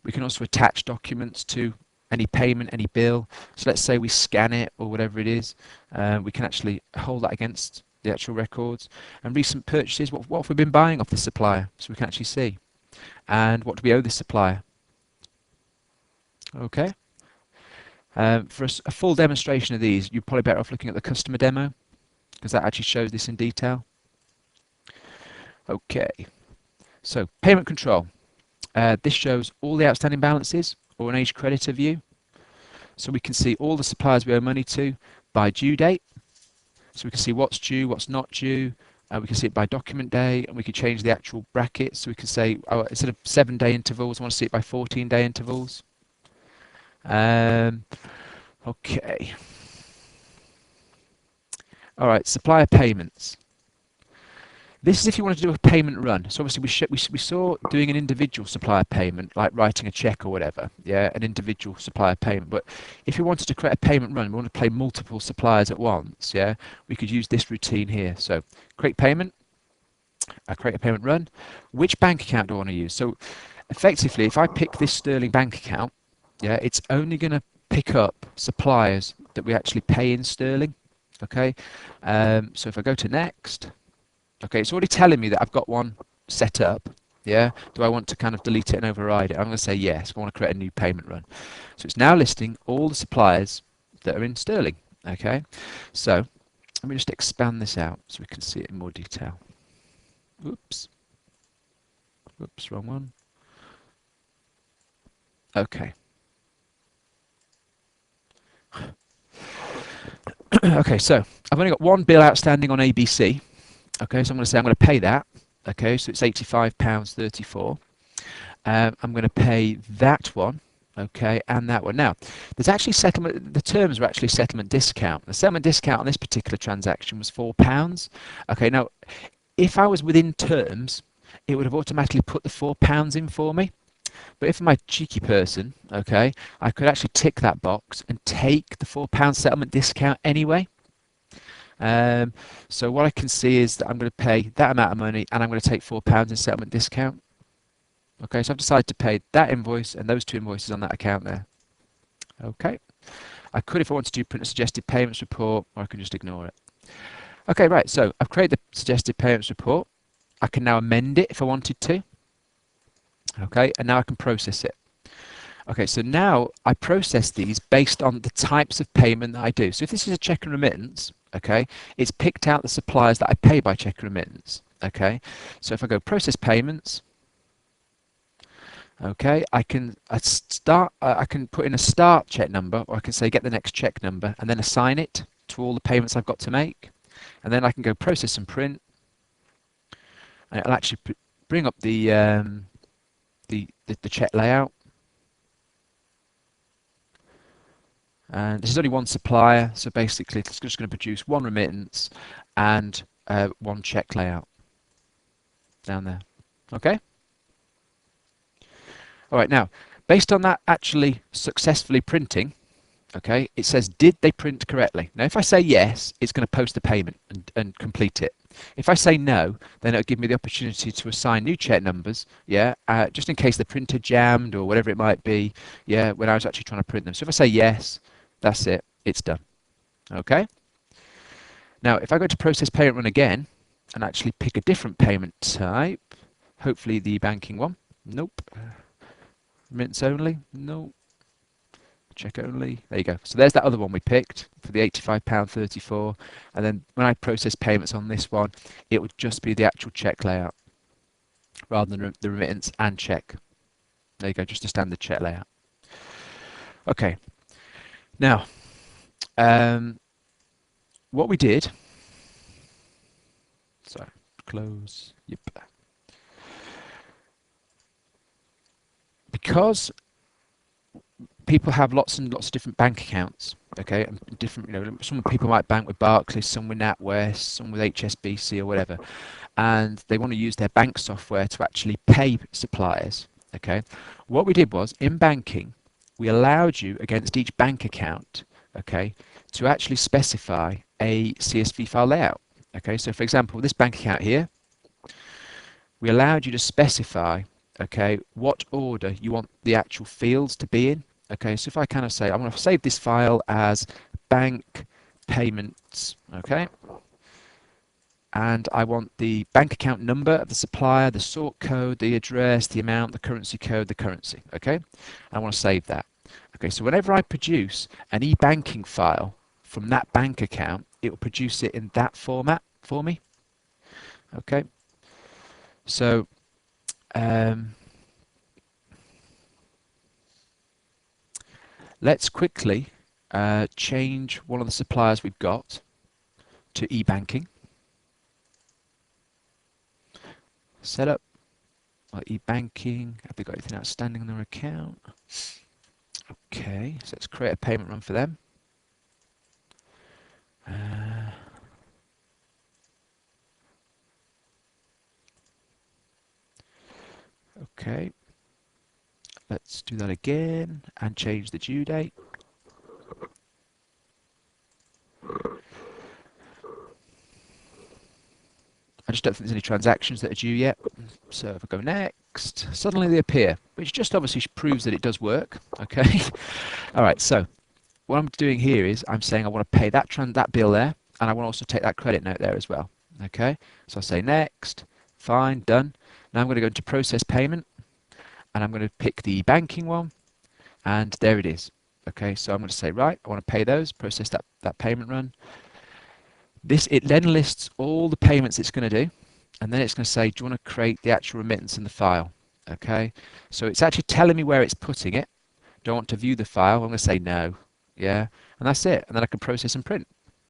We can also attach documents to any payment, any bill. So let's say we scan it or whatever it is, we can actually hold that against the actual records. And recent purchases, what have we been buying off this supplier? So we can actually see. And what do we owe this supplier? Okay. For a full demonstration of these, you're probably better off looking at the customer demo, because that actually shows this in detail. Okay. So payment control. This shows all the outstanding balances or an age creditor view. So we can see all the suppliers we owe money to by due date. So we can see what's due, what's not due. We can see it by document day, and we can change the actual brackets. So we can say, oh, instead of 7-day intervals, I want to see it by 14-day intervals. Okay. All right, supplier payments. This is if you want to do a payment run. So obviously we saw doing an individual supplier payment, like writing a check or whatever, yeah, an individual supplier payment. But if we wanted to create a payment run, we want to pay multiple suppliers at once, yeah, we could use this routine here. So create payment, create a payment run. Which bank account do I want to use? So effectively, if I pick this Sterling bank account, yeah, it's only going to pick up suppliers that we actually pay in sterling. Okay, so if I go to next. Okay, it's already telling me that I've got one set up. Yeah, do I want to kind of delete it and override it? I'm going to say yes. I want to create a new payment run. So it's now listing all the suppliers that are in sterling. Okay, so let me just expand this out so we can see it in more detail. Oops, wrong one. Okay. Okay, so I've only got one bill outstanding on ABC. Okay, so I'm going to say I'm going to pay that. Okay, so it's £85.34. I'm going to pay that one. Okay, and that one. Now, there's actually settlement. The terms are actually settlement discount. The settlement discount on this particular transaction was £4. Okay, now if I was within terms, it would have automatically put the £4 in for me. But if I'm a cheeky person, okay, I could actually tick that box and take the £4 settlement discount anyway. So what I can see is that I'm going to pay that amount of money and I'm going to take £4 in settlement discount. Okay, so I've decided to pay that invoice and those two invoices on that account there. Okay, I could, if I wanted to, print a suggested payments report, or I can just ignore it. Okay, right, so I've created the suggested payments report. I can now amend it if I wanted to. Okay, and now I can process it. Okay, so now I process these based on the types of payment that I do. So if this is a check and remittance, okay, it's picked out the suppliers that I pay by check and remittance. Okay, so if I go process payments, okay, I can put in a start check number, or I can say get the next check number and then assign it to all the payments I've got to make, and then I can go process and print, and it'll actually bring up the check layout. And this is only one supplier, so basically it's just going to produce one remittance and one check layout down there. Okay? All right, now, based on that actually successfully printing, okay, it says, did they print correctly? Now, if I say yes, it's going to post the payment and complete it. If I say no, then it'll give me the opportunity to assign new check numbers, yeah, just in case the printer jammed or whatever it might be, yeah, when I was actually trying to print them. So if I say yes, that's it, it's done. Okay. Now, if I go to process payment run again and actually pick a different payment type, hopefully the banking one. Nope. Remittance only. Nope. Check only. There you go. So there's that other one we picked for the £85.34. And then when I process payments on this one, it would just be the actual check layout rather than the remittance and check. There you go, just a standard check layout. Okay. Now, what we did, so close, yep. Because people have lots and lots of different bank accounts, okay, and different, some people might bank with Barclays, some with NatWest, some with HSBC or whatever, and they want to use their bank software to actually pay suppliers, okay. What we did was, in banking, we allowed you against each bank account, okay, to actually specify a CSV file layout. Okay, so for example, this bank account here, we allowed you to specify, okay, what order you want the actual fields to be in. Okay, so if I kind of say, I want to save this file as bank payments, okay, and I want the bank account number of the supplier, the sort code, the address, the amount, the currency code, the currency, okay, I want to save that. Okay, so whenever I produce an e-banking file from that bank account, it will produce it in that format for me. Okay, so let's quickly change one of the suppliers we've got to e-banking. Set up e-banking. Have they got anything outstanding on their account? Okay, so let's create a payment run for them. Okay, let's do that again and change the due date. I just don't think there's any transactions that are due yet. So if I go next, suddenly they appear, which just obviously proves that it does work. Okay. All right. So what I'm doing here is I'm saying I want to pay that bill there, and I want to also take that credit note there as well. Okay. So I'll say next, fine, done. Now I'm going to go into process payment, and I'm going to pick the banking one, and there it is. Okay. So I'm going to say, right, I want to pay those, process that payment run. It then lists all the payments it's going to do, and then it's going to say, do you want to create the actual remittance in the file? Okay, so it's actually telling me where it's putting it. Do I want to view the file? I'm going to say no. Yeah, and that's it. And then I can process and print.